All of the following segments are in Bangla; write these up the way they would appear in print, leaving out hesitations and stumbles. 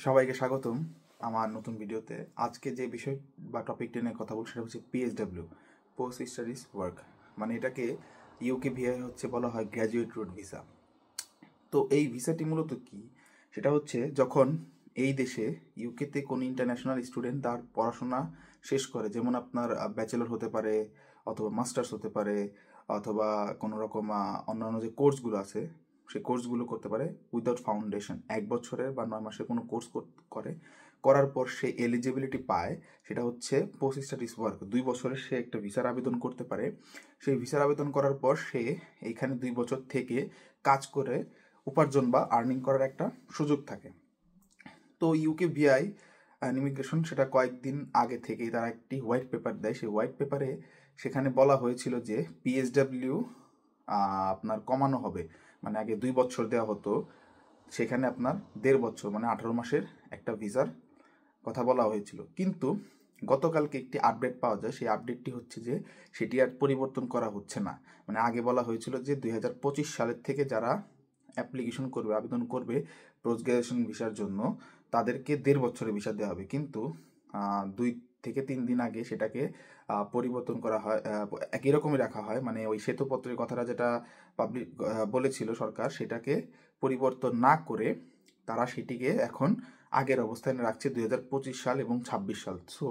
সবাইকে স্বাগতম আমার নতুন ভিডিওতে। আজকে যে বিষয় বা টপিকটা নিয়ে কথা বলছি সেটা হচ্ছে পিএসডব্লিউ, পোস্ট স্টাডিজ ওয়ার্ক। মানে এটাকে ইউকে ভিআই হচ্ছে বলা হয় গ্র্যাজুয়েট রোড ভিসা। তো এই ভিসাটি মূলত কি, সেটা হচ্ছে যখন এই দেশে ইউকেতে কোনো ইন্টারন্যাশনাল স্টুডেন্ট তার পড়াশোনা শেষ করে, যেমন আপনার ব্যাচেলর হতে পারে অথবা মাস্টার্স হতে পারে অথবা কোনো রকম অন্যান্য যে কোর্সগুলো আছে সেই কোর্সগুলো করতে পারে উইদাউট ফাউন্ডেশন, 1 বছরের বা 9 মাসের কোনো কোর্স করার পর সে এলিজিবিলিটি পায়। সেটা হচ্ছে পোস্ট স্টাডিজ ওয়ার্ক। 2 বছরের সে একটা ভিসার আবেদন করতে পারে। সেই ভিসার আবেদন করার পর সে এইখানে 2 বছর থেকে কাজ করে উপার্জন বা আর্নিং করার একটা সুযোগ থাকে। তো ইউকে ভিআই ইমিগ্রেশন সেটা কয়েকদিন আগে থেকেই তারা একটি হোয়াইট পেপার দেয়। সেই হোয়াইট পেপারে সেখানে বলা হয়েছিল যে পিএসডব্লিউ আপনার কমানো হবে। মানে আগে 2 বছর দেওয়া হতো, সেখানে আপনার 1.5 বছর মানে 18 মাসের একটা ভিসার কথা বলা হয়েছিল। কিন্তু গতকালকে একটি আপডেট পাওয়া যায়। সেই আপডেটটি হচ্ছে যে সেটি আর পরিবর্তন করা হচ্ছে না। মানে আগে বলা হয়েছিল যে 2025 সালের থেকে যারা অ্যাপ্লিকেশন করবে, আবেদন করবে পোস্ট গ্রাজুয়েশন ভিসার জন্য, তাদেরকে 1.5 বছরের ভিসা দেওয়া হবে। কিন্তু 2 থেকে 3 দিন আগে সেটাকে পরিবর্তন করা হয়, একই রকমই রাখা হয়। মানে ওই শ্বেতপত্রের কথাটা যেটা পাবলিক বলেছিল সরকার, সেটাকে পরিবর্তন না করে তারা সেটিকে এখন আগের অবস্থানে রাখছে 2025 সাল এবং 26 সাল। সো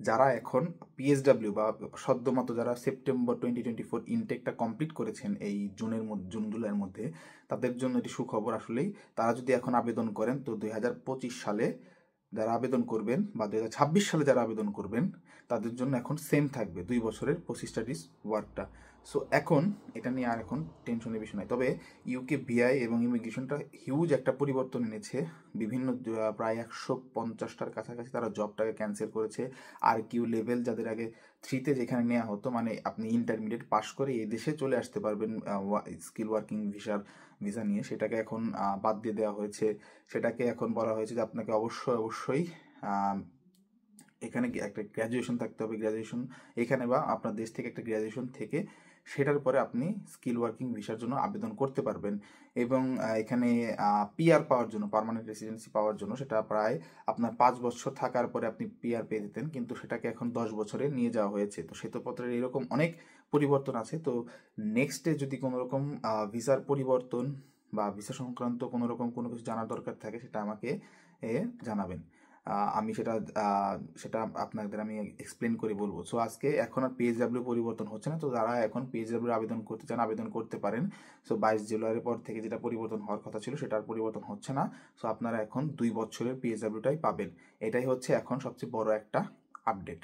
যারা এখন পিএসডব্লিউ বা সদ্যমাত্র যারা সেপ্টেম্বর 2024 ইনটেকটা কমপ্লিট করেছেন এই জুন জুলাইয়ের মধ্যে, তাদের জন্য এটি সুখবর। আসলেই তারা যদি এখন আবেদন করেন তো 2025 সালে যারা আবেদন করবেন বা 2026 সালে যারা আবেদন করবেন তাদের জন্য এখন সেম থাকবে 2 বছরের পোস্ট স্টাডিজ ওয়ার্কটা। সো এখন এটা নিয়ে আর এখন টেনশনের বিষয় নয়। তবে ইউকে ভিআই এবং ইমিগ্রেশনটা হিউজ একটা পরিবর্তন এনেছে। বিভিন্ন প্রায় 150টার কাছাকাছি তারা জবটাকে ক্যান্সেল করেছে। আর কিউ লেভেল যাদের আগে 3তে যেখানে নেওয়া হতো, মানে আপনি ইন্টারমিডিয়েট পাস করে এই দেশে চলে আসতে পারবেন স্কিল ওয়ার্কিং ভিসা নিয়ে, সেটাকে এখন বাদ দিয়ে দেওয়া হয়েছে। সেটাকে এখন বলা হয়েছে যে আপনাকে অবশ্যই এখানে একটা গ্র্যাজুয়েশন থাকতে হবে। গ্র্যাজুয়েশন এখানে বা আপনার দেশ থেকে একটা গ্র্যাজুয়েশন থেকে সেটার পরে আপনি স্কিল ওয়ার্কিং ভিসার জন্য আবেদন করতে পারবেন। এবং এখানে পিআর পাওয়ার জন্য, পার্মানেন্ট রেসিডেন্সি পাওয়ার জন্য, সেটা প্রায় আপনার 5 বছর থাকার পরে আপনি পিআর পেয়ে যেতেন, কিন্তু সেটাকে এখন 10 বছরে নিয়ে যাওয়া হয়েছে। তো শ্বেতপত্রের এরকম অনেক পরিবর্তন আছে। তো নেক্সটে যদি কোনো রকম ভিসার পরিবর্তন বা ভিসা সংক্রান্ত কোনো রকম কোনো কিছু জানার দরকার থাকে সেটা আমাকে জানাবেন। আমি সেটা আপনাদের আমি এক্সপ্লেন করে বলবো। সো আজকে এখন আর পিএসডব্লিউ পরিবর্তন হচ্ছে না। তো যারা এখন পিএসডব্লিউ আবেদন করতে চান আবেদন করতে পারেন। সো 22 জুলাইয়ের পর থেকে যেটা পরিবর্তন হওয়ার কথা ছিল সেটার পরিবর্তন হচ্ছে না। সো আপনারা এখন 2 বছরের পিএসডব্লিউটাই পাবেন। এটাই হচ্ছে এখন সবচেয়ে বড় একটা আপডেট।